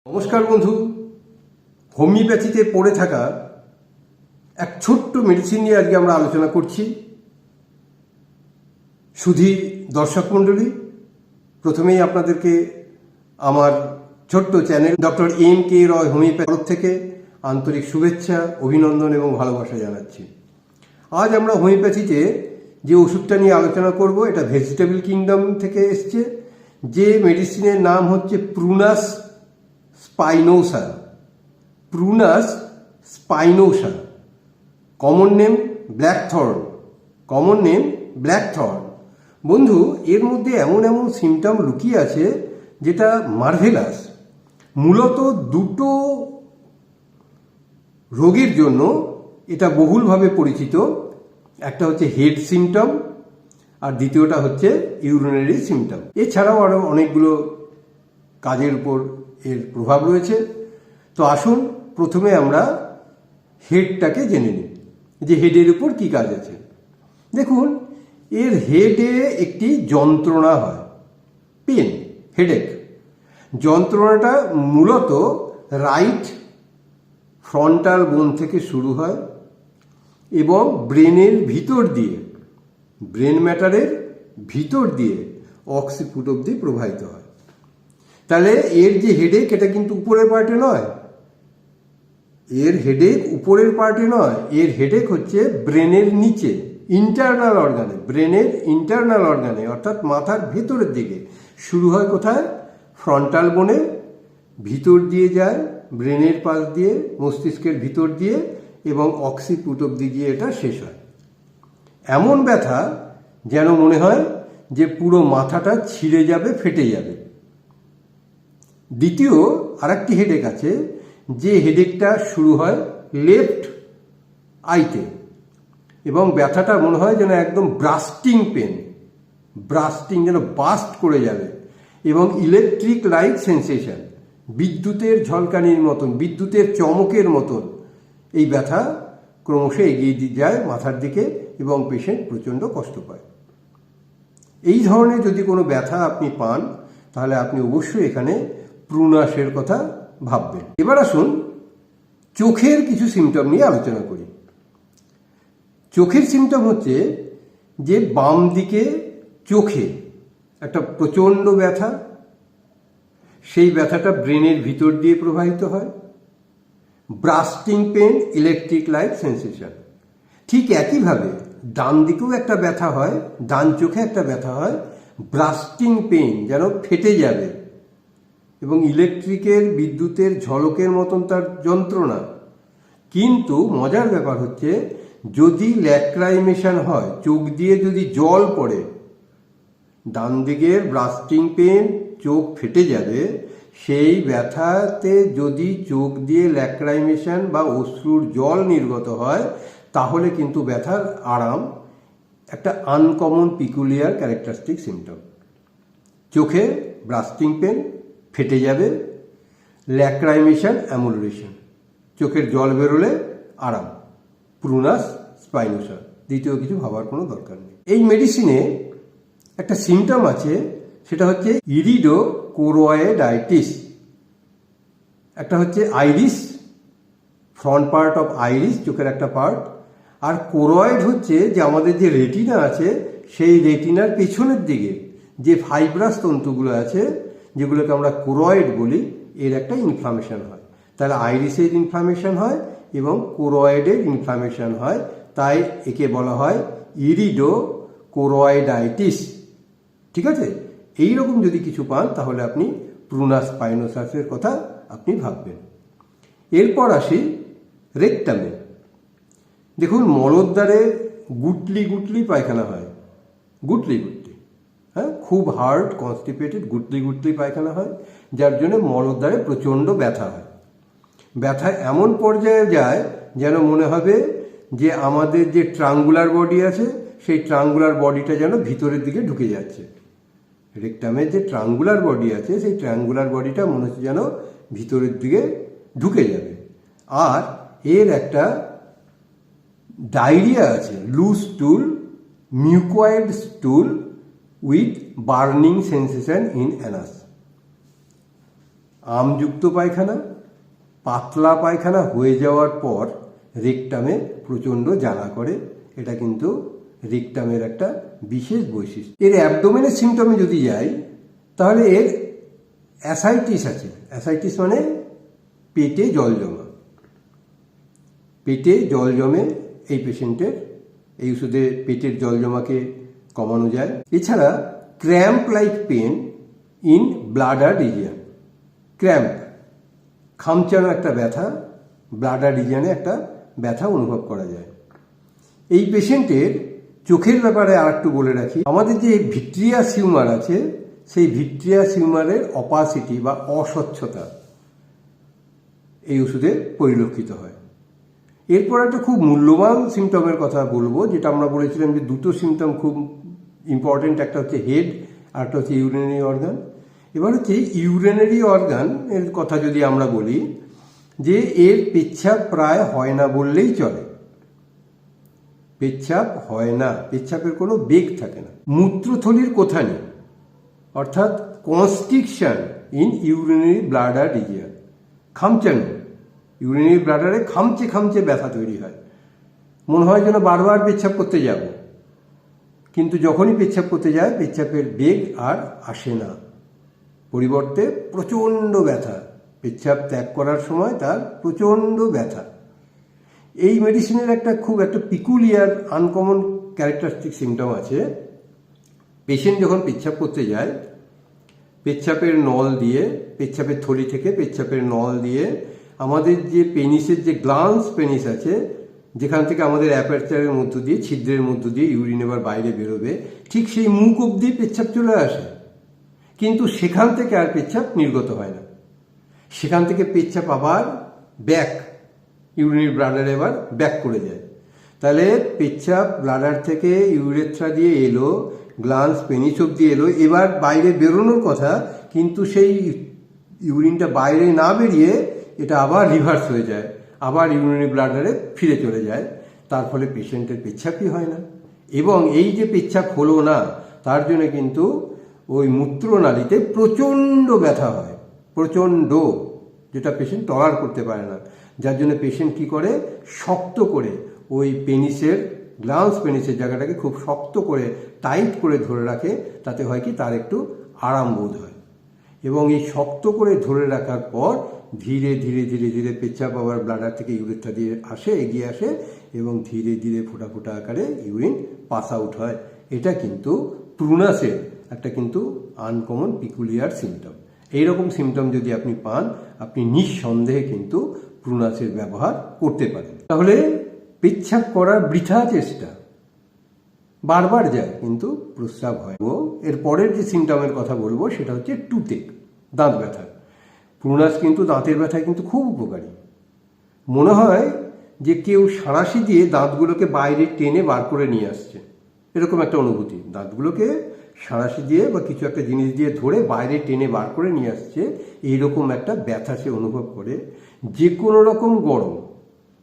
নমস্কার বন্ধু, হোমিওপ্যাথিতে পড়ে থাকা এক ছোট্ট মেডিসিন নিয়ে আজকে আমরা আলোচনা করছি। সুধী দর্শক মণ্ডলী, প্রথমেই আপনাদেরকে আমার ছোট্ট চ্যানেল ডক্টর M.K. রয় হোমিওপ্যাথি তরফ থেকে আন্তরিক শুভেচ্ছা, অভিনন্দন এবং ভালোবাসা জানাচ্ছি। আজ আমরা হোমিওপ্যাথিতে যে ওষুধটা নিয়ে আলোচনা করব, এটা ভেজিটেবল কিংডম থেকে এসছে। যে মেডিসিনের নাম হচ্ছে Prunus spinosa. Prunus spinosa, common name blackthorn. বন্ধু, এর মধ্যে এমন এমন সিমটম লুকিয়ে আছে যেটা মার্ভেলাস। মূলত দুটো রোগের জন্য এটা বহুলভাবে পরিচিত। একটা হচ্ছে হেড সিমটম আর দ্বিতীয়টা হচ্ছে ইউরিনারি সিমটম। এছাড়াও আরও অনেকগুলো কাজের উপর এর প্রভাব রয়েছে। তো আসুন প্রথমে আমরা হেডটাকে জেনে নিই যে হেডের উপর কী কাজ আছে। দেখুন, এর হেডে একটি যন্ত্রণা হয়, হেডেক। যন্ত্রণাটা মূলত রাইট ফ্রন্টাল বোন থেকে শুরু হয় এবং ব্রেনের ভিতর দিয়ে, ব্রেন ম্যাটারের ভিতর দিয়ে অক্সিপুট অবধি প্রবাহিত হয়। তাহলে এর যে হেডেক, এটা কিন্তু উপরের পার্টে নয়, এর হেডেক হচ্ছে ব্রেনের নিচে, ব্রেনের ইন্টারনাল অর্গানে, অর্থাৎ মাথার ভেতরের দিকে শুরু হয়। কোথায়? ফ্রন্টাল বোনে, ভিতর দিয়ে যায় ব্রেনের পাশ দিয়ে, মস্তিষ্কের ভিতর দিয়ে, এবং অক্সিপুট অবধি গিয়ে এটা শেষ হয়। এমন ব্যথা যেন মনে হয় যে পুরো মাথাটা ছিঁড়ে যাবে, ফেটে যাবে। দ্বিতীয় আরেকটি হেডেক আছে, যে হেডেকটা শুরু হয় লেফট আইতে, এবং ব্যথাটা মনে হয় যেন একদম ব্রাস্টিং যেন বাস্ট করে যাবে, এবং ইলেকট্রিক লাইট সেন্সেশন, বিদ্যুতের ঝলকানির মতন, বিদ্যুতের চমকের মতন এই ব্যথা ক্রমশ এগিয়ে যায় মাথার দিকে এবং পেশেন্ট প্রচণ্ড কষ্ট পায়। এই ধরনের যদি কোনো ব্যথা আপনি পান, তাহলে আপনি অবশ্যই এখানে প্রুনাসের কথা ভাববেন। এবার আসুন চোখের কিছু সিমটম নিয়ে আলোচনা করি। চোখের সিমটম হচ্ছে যে বাম দিকে চোখে একটা প্রচণ্ড ব্যথা, সেই ব্যথাটা ব্রেনের ভিতর দিয়ে প্রবাহিত হয়। Blasting pen, electric light sensation. ঠিক একইভাবে ডান দিকেও একটা ব্যথা হয়, ডান চোখে একটা ব্যথা হয়, ব্রাস্টিং পেন, যেন ফেটে যাবে, এবং ইলেকট্রিকের, বিদ্যুতের ঝলকের মতন তার যন্ত্রণা। কিন্তু মজার ব্যাপার হচ্ছে, যদি ল্যাক্রাইমেশন হয়, চোখ দিয়ে যদি জল পড়ে, ডান দিকের ব্রাস্টিং পেন, চোখ ফেটে যাবে, সেই ব্যথাতে যদি চোখ দিয়ে ল্যাক্রাইমেশন বা অশ্রুর জল নির্গত হয়, তাহলে কিন্তু ব্যথার আরাম একটা আনকমন পিকুলিয়ার ক্যারেক্টারিস্টিক সিমটম। চোখে ব্রাস্টিং পেন, ফেটে যাবে, ল্যাক্রাইমেশন, অ্যামুলেশন, চোখের জল বেরোলে আরাম, প্রুনাস স্পাইনোসা। দ্বিতীয় কিছু ভাবার কোনো দরকার নেই। এই মেডিসিনে একটা সিমটম আছে, সেটা হচ্ছে ইরিডোকোরয়েডাইটিস। একটা হচ্ছে iris, front part of iris, চোখের একটা পার্ট। আর কোরয়েড হচ্ছে যে আমাদের যে রেটিনা আছে, সেই রেটিনার পেছনের দিকে যে ফাইব্রাস তন্তুগুলো আছে, যেগুলোকে আমরা কোরয়েড বলি, এর একটা ইনফ্লামেশন হয়। তাহলে আইরিসের ইনফ্লামেশন হয় এবং কোরয়েডের ইনফ্লামেশন হয়, তাই একে বলা হয় ইরিডোকোরয়েডাইটিস। ঠিক আছে? এইরকম যদি কিছু পান, তাহলে আপনি প্রুনাস স্পাইনোসাসের কথা আপনি ভাববেন। এরপর আসি রেকটামে। দেখুন, মলদ্বারে গুটলি পায়খানা হয়, হ্যাঁ, খুব হার্ড কনস্টিপেটেড গুটলি পায়খানা হয়, যার জন্য মলদ্বারে প্রচণ্ড ব্যথা হয়। ব্যথা এমন পর্যায়ে যায় যেন মনে হবে যে আমাদের যে ট্রাঙ্গুলার বডি আছে, সেই ট্রাঙ্গুলার বডিটা যেন ভিতরের দিকে ঢুকে যাচ্ছে। রেকটামের যে ট্রাঙ্গুলার বডি আছে, সেই ট্রাঙ্গুলার বডিটা মনে হচ্ছে যেন ভিতরের দিকে ঢুকে যাবে। আর এর একটা ডায়রিয়া আছে, loose stool, mucoid stool with burning sensation in anus. আমযুক্ত পায়খানা, পাতলা পায়খানা হয়ে যাওয়ার পর রেকটামে প্রচণ্ড জ্বালা করে। এটা কিন্তু রেকটামের একটা বিশেষ বৈশিষ্ট্য। এর অ্যাবডোমেনের সিমটমে যদি যাই তাহলে এর অ্যাসাইটিস আছে। অ্যাসাইটিস মানে পেটে জল জমা। পেটে জল জমে এই পেশেন্টের, এই ওষুধে পেটের জল জমাকে কমানো যায়। এছাড়া cramp like pain in bladder region. Cramp, খামচানো একটা ব্যথা, ব্লাডার রিজিয়নে একটা ব্যথা অনুভব করা যায়। এই পেশেন্টের চোখের ব্যাপারে আর একটু বলে রাখি, আমাদের যে ভিট্রিয়াস হিউমার আছে সেই ভিট্রিয়াস হিউমারের অপাসিটি বা অস্বচ্ছতা এই ওষুধে পরিলক্ষিত হয়। এরপর একটা খুব মূল্যবান সিমটমের কথা বলবো, যেটা আমরা বলেছিলাম যে দুটো সিমটম খুব ইম্পর্টেন্ট, একটা হচ্ছে হেড আর একটা হচ্ছে ইউরিনারি অর্গান। এবার হচ্ছে ইউরিনারি অর্গান এর কথা যদি আমরা বলি, যে এর পেচ্ছাপ প্রায় হয় না বললেই চলে। পেচ্ছাপ হয় না, পেচ্ছাপের কোনো বেগ থাকে না। মূত্রথলির কোথানি অর্থাৎ constriction in urinary bladder region, খামচানো, ইউরিনারি ব্লাডারে খামচে খামচে ব্যথা তৈরি হয়। মনে হয় যেন বারবার পেচ্ছাপ করতে যাব, কিন্তু যখনই পেচ্ছাপ করতে যায় পেচ্ছাপের বেগ আর আসে না, পরিবর্তে প্রচণ্ড ব্যথা। পেচ্ছাপ ত্যাগ করার সময় তার প্রচণ্ড ব্যথা। এই মেডিসিনের একটা পিকুলিয়ার আনকমন ক্যারেক্টারিস্টিক সিমটম আছে। পেশেন্ট যখন পেচ্ছাপ করতে যায়, পেচ্ছাপের নল দিয়ে, পেচ্ছাপের থলি থেকে পেচ্ছাপের নল দিয়ে আমাদের যে পেনিসের যে গ্লান্স পেনিস আছে, যেখান থেকে আমাদের অ্যাপারচারের মধ্য দিয়ে, ছিদ্রের মধ্য দিয়ে ইউরিন এবার বাইরে বেরোবে, ঠিক সেই মুখ অবধি পেচ্ছাপ চলে আসে, কিন্তু সেখান থেকে আর পেচ্ছাপ নির্গত হয় না। সেখান থেকে পেচ্ছাপ আবার ব্যাক, ইউরিনারি ব্লাডারে এবার ব্যাক করে যায়। তাহলে পেচ্ছাপ ব্লাডার থেকে ইউরেথ্রা দিয়ে এলো, গ্লান্স পেনিস অবধি এলো, এবার বাইরে বেরোনোর কথা, কিন্তু সেই ইউরিনটা বাইরে না বেরিয়ে এটা আবার রিভার্স হয়ে যায়, আবার ইউরিনারি ব্লাডারে ফিরে চলে যায়। তার ফলে পেশেন্টের পেচ্ছাপই হয় না। এবং এই যে পেচ্ছাপ হলো না, তার জন্য কিন্তু ওই মূত্রনালীতে প্রচণ্ড ব্যথা হয়, প্রচণ্ড, যেটা পেশেন্ট টলার করতে পারে না। যার জন্য পেশেন্ট কি করে, শক্ত করে ওই পেনিসের, গ্লান্স পেনিসের জায়গাটাকে খুব শক্ত করে টাইট করে ধরে রাখে। তাতে হয় কি, তার একটু আরাম বোধ হয়। এবং এই শক্ত করে ধরে রাখার পর ধীরে ধীরে ধীরে ধীরে পেচ্ছাপ আবার ব্লাডার থেকে ইউরেথ্রা দিয়ে আসে, এগিয়ে আসে, এবং ধীরে ধীরে ফোঁটা ফোঁটা আকারে ইউরিন পাস আউট হয়। এটা কিন্তু প্রুনাসের একটা কিন্তু আনকমন পিকুলিয়ার সিমটম। এইরকম সিমটম যদি আপনি পান, আপনি নিঃসন্দেহে কিন্তু প্রুনাসের ব্যবহার করতে পারেন। তাহলে পেচ্ছাপ করার বৃথা চেষ্টা, বারবার যায় কিন্তু প্রস্রাব হয়। এর পরের যে সিমটমের কথা বলবো সেটা হচ্ছে টুথেক, দাঁত ব্যথা। প্রুনাস কিন্তু দাঁতের ব্যথায় কিন্তু খুব উপকারী। মনে হয় যে কেউ সাঁড়াশি দিয়ে দাঁতগুলোকে বাইরে টেনে বার করে নিয়ে আসছে, এরকম একটা অনুভূতি। দাঁতগুলোকে সাঁড়াশি দিয়ে বা কিছু একটা জিনিস দিয়ে ধরে বাইরে টেনে বার করে নিয়ে আসছে, এইরকম একটা ব্যথা সে অনুভব করে। যে কোনো রকম গরম,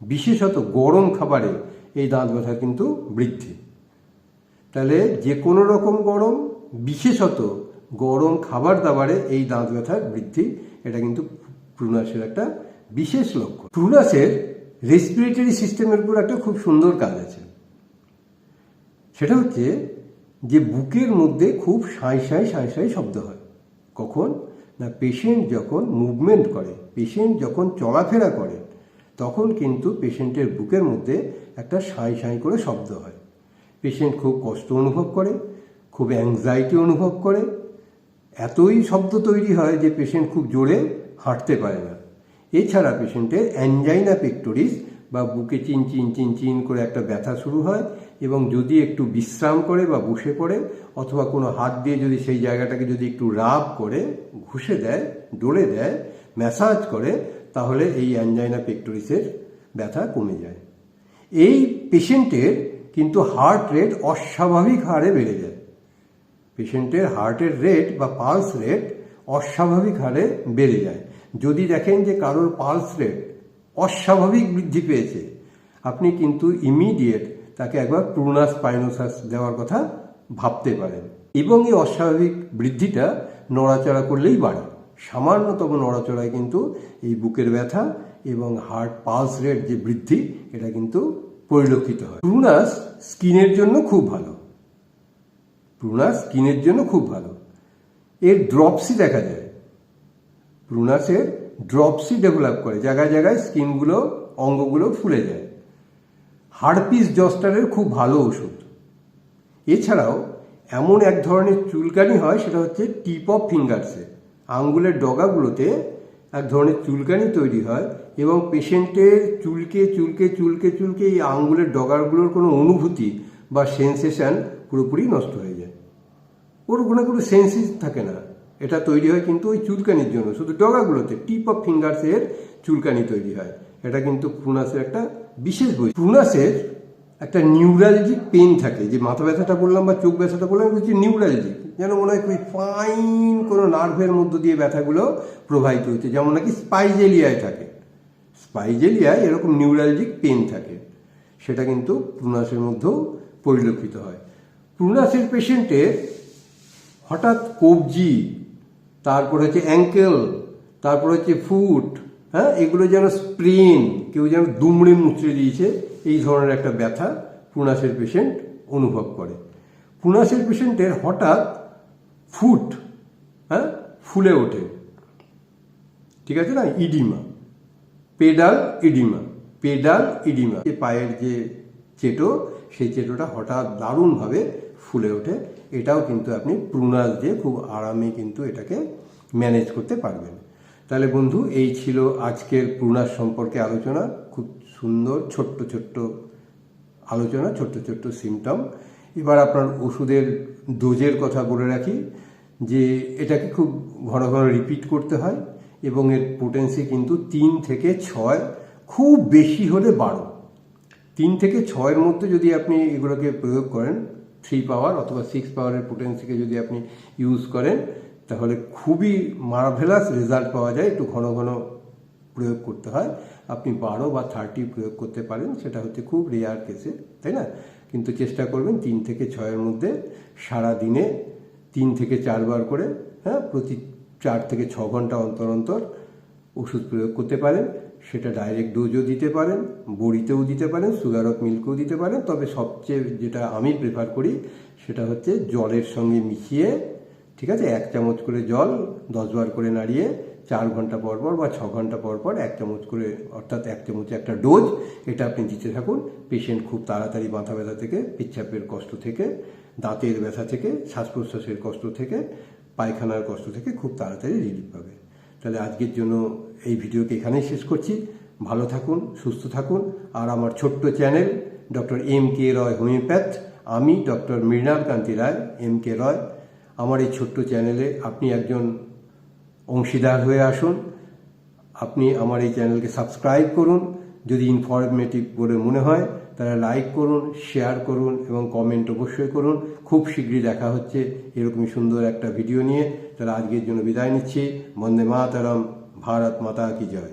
বিশেষত গরম খাবারে এই দাঁত ব্যথা কিন্তু বৃদ্ধি। তাহলে যে কোনো রকম গরম, বিশেষত গরম খাবার দাবারে এই দাঁত ব্যথার বৃদ্ধি, এটা কিন্তু প্রুনাসের একটা বিশেষ লক্ষণ। প্রুনাসের রেসপিরেটরি সিস্টেমের উপর একটা খুব সুন্দর কাজ আছে। সেটা হচ্ছে যে বুকের মধ্যে খুব সাঁই সাঁই সাঁই সাঁই শব্দ হয়। কখন না, পেশেন্ট যখন মুভমেন্ট করে, পেশেন্ট যখন চলাফেরা করে, তখন কিন্তু পেশেন্টের বুকের মধ্যে একটা সাঁই সাঁই করে শব্দ হয়। পেশেন্ট খুব কষ্ট অনুভব করে, খুব অ্যাংজাইটি অনুভব করে, এতই শব্দ তৈরি হয় যে পেশেন্ট খুব জোরে হাঁটতে পারে না। এছাড়া পেশেন্টের অ্যানজাইনা পেক্টোরিস বা বুকে চিন চিন চিন চিন করে একটা ব্যথা শুরু হয়, এবং যদি একটু বিশ্রাম করে বা বসে পড়ে, অথবা কোনো হাত দিয়ে যদি সেই জায়গাটাকে যদি একটু রাব করে, ঘুষে দেয়, ডলে দেয়, ম্যাসাজ করে, তাহলে এই অ্যানজাইনা পেক্টোরিসের ব্যথা কমে যায়। এই পেশেন্টের কিন্তু হার্ট রেট অস্বাভাবিক হারে বেড়ে যায়। পেশেন্টের হার্টের রেট বা পালস রেট অস্বাভাবিক হারে বেড়ে যায়। যদি দেখেন যে কারোর পালস রেট অস্বাভাবিক বৃদ্ধি পেয়েছে, আপনি কিন্তু ইমিডিয়েট তাকে একবার প্রুনাস স্পাইনোসাস দেওয়ার কথা ভাবতে পারেন। এবং এই অস্বাভাবিক বৃদ্ধিটা নড়াচড়া করলেই বাড়ে। সামান্যতম নড়াচড়ায় কিন্তু এই বুকের ব্যথা এবং হার্ট পালস রেট যে বৃদ্ধি এটা কিন্তু পরিলক্ষিত হয়। প্রুনাস স্কিনের জন্য খুব ভালো, প্রুনাস স্কিনের জন্য খুব ভালো। এর ড্রপসি দেখা যায়, প্রুনাসের ড্রপসি ডেভেলপ করে, জায়গায় জায়গায় স্কিনগুলো অঙ্গগুলো ফুলে যায়। হার্পিস জস্টারের খুব ভালো ওষুধ। এছাড়াও এমন এক ধরনের চুলকানি হয়, সেটা হচ্ছে টিপ অফ ফিঙ্গার্সে, আঙ্গুলের ডগাগুলোতে এক ধরনের চুলকানি তৈরি হয় এবং পেশেন্টের চুলকে চুলকে চুলকে চুলকে এই আঙ্গুলের ডগাগুলোর কোনো অনুভূতি বা সেন্সেশন পুরোপুরি নষ্ট হয়ে যায়। ওর কোনো সেন্সই থাকে না। এটা তৈরি হয় কিন্তু ওই চুলকানির জন্য, শুধু ডগাগুলোতে টিপ অফ ফিঙ্গার্সের চুলকানি তৈরি হয়। এটা কিন্তু প্রুনাসের একটা বিশেষ বৈশিষ্ট্য। প্রুনাসের একটা নিউরালজিক পেন থাকে, যে মাথা ব্যথাটা বললাম বা চোখ ব্যথাটা বললাম, হচ্ছে নিউরালজিক, যেন মনে হয় খুবই ফাইন কোনো নার্ভের মধ্য দিয়ে ব্যথাগুলো প্রবাহিত হচ্ছে, যেমন নাকি স্পাইজেলিয়ায় থাকে। স্পাইজেলিয়ায় এরকম নিউরালজিক পেন থাকে, সেটা কিন্তু প্রুনাসের মধ্যেও পরিলক্ষিত হয়। প্রুনাসের পেশেন্টের হঠাৎ কবজি, তারপর হচ্ছে অ্যাঙ্কেল, তারপর হচ্ছে ফুট, হ্যাঁ, এগুলো যেন স্প্রেন, কেউ যেন দুমড়ে মুচড়ে দিয়েছে, এই ধরনের একটা ব্যথা প্রুনাসের পেশেন্ট অনুভব করে। প্রুনাসের পেশেন্টের হঠাৎ ফুট, হ্যাঁ, ফুলে ওঠে, ঠিক আছে না, oedema, pedal oedema, pedal oedema, পায়ের যে চেটো, সেই চেটোটা হঠাৎ দারুণভাবে ফুলে ওঠে। এটাও কিন্তু আপনি প্রুনাস দিয়ে খুব আরামে কিন্তু এটাকে ম্যানেজ করতে পারবেন। তাহলে বন্ধু, এই ছিল আজকের প্রুনাস সম্পর্কে আলোচনা। খুব সুন্দর ছোট্ট ছোট্ট আলোচনা, ছোট্ট ছোট্ট সিমটম। এবার আপনার ওষুধের ডোজের কথা বলে রাখি, যে এটাকে খুব ঘন ঘন রিপিট করতে হয় এবং এর পোটেন্সি কিন্তু 3 থেকে 6, খুব বেশি হলে 12। 3 থেকে 6-এর মধ্যে যদি আপনি এগুলোকে প্রয়োগ করেন, 3 পাওয়ার অথবা 6 পাওয়ারের পোটেন্সিকে যদি আপনি ইউজ করেন, তাহলে খুবই মার্ভেলাস রেজাল্ট পাওয়া যায়। একটু ঘন ঘন প্রয়োগ করতে হয়। আপনি 12 বা 30 প্রয়োগ করতে পারেন, সেটা হচ্ছে খুব রেয়ার কেসে, তাই না? কিন্তু চেষ্টা করবেন 3 থেকে 6-এর মধ্যে সারা দিনে 3 থেকে 4 বার করে, হ্যাঁ, প্রতি 4 থেকে 6 ঘন্টা অন্তর অন্তর ওষুধ প্রয়োগ করতে পারেন। সেটা ডাইরেক্ট ডোজও দিতে পারেন, বড়িতেও দিতে পারেন, সুগার অফ মিল্কও দিতে পারেন। তবে সবচেয়ে যেটা আমি প্রেফার করি, সেটা হচ্ছে জলের সঙ্গে মিশিয়ে, ঠিক আছে, 1 চামচ করে জল 10 বার করে নাড়িয়ে 4 ঘন্টা পর পর বা 6 ঘন্টা পর পর 1 চামচ করে, অর্থাৎ 1 চামচে একটা ডোজ, এটা আপনি দিতে থাকুন। পেশেন্ট খুব তাড়াতাড়ি মাথা ব্যথা থেকে, পেচ্ছাপের কষ্ট থেকে, দাঁতের ব্যথা থেকে, শ্বাস প্রশ্বাসের কষ্ট থেকে, পায়খানার কষ্ট থেকে খুব তাড়াতাড়ি রিলিফ পাবে। তাহলে আজকের জন্য এই ভিডিওকে এখানেই শেষ করছি। ভালো থাকুন, সুস্থ থাকুন। আর আমার ছোট্ট চ্যানেল ডক্টর MK রয় হোমিওপ্যাথ, আমি ডক্টর মৃণাল কান্তি রায়, MK রয়। আমার এই ছোট্ট চ্যানেলে আপনি একজন অংশীদার হয়ে আসুন। আপনি আমার এই চ্যানেলকে সাবস্ক্রাইব করুন। যদি ইনফরমেটিভ বলে মনে হয়, তাহলে লাইক করুন, শেয়ার করুন এবং কমেন্ট অবশ্যই করুন। খুব শীঘ্রই দেখা হচ্ছে এরকমই সুন্দর একটা ভিডিও নিয়ে। তাহলে আজকের জন্য বিদায় নিচ্ছি। বন্দে মাতরম, ভারত মাতা কি জয়।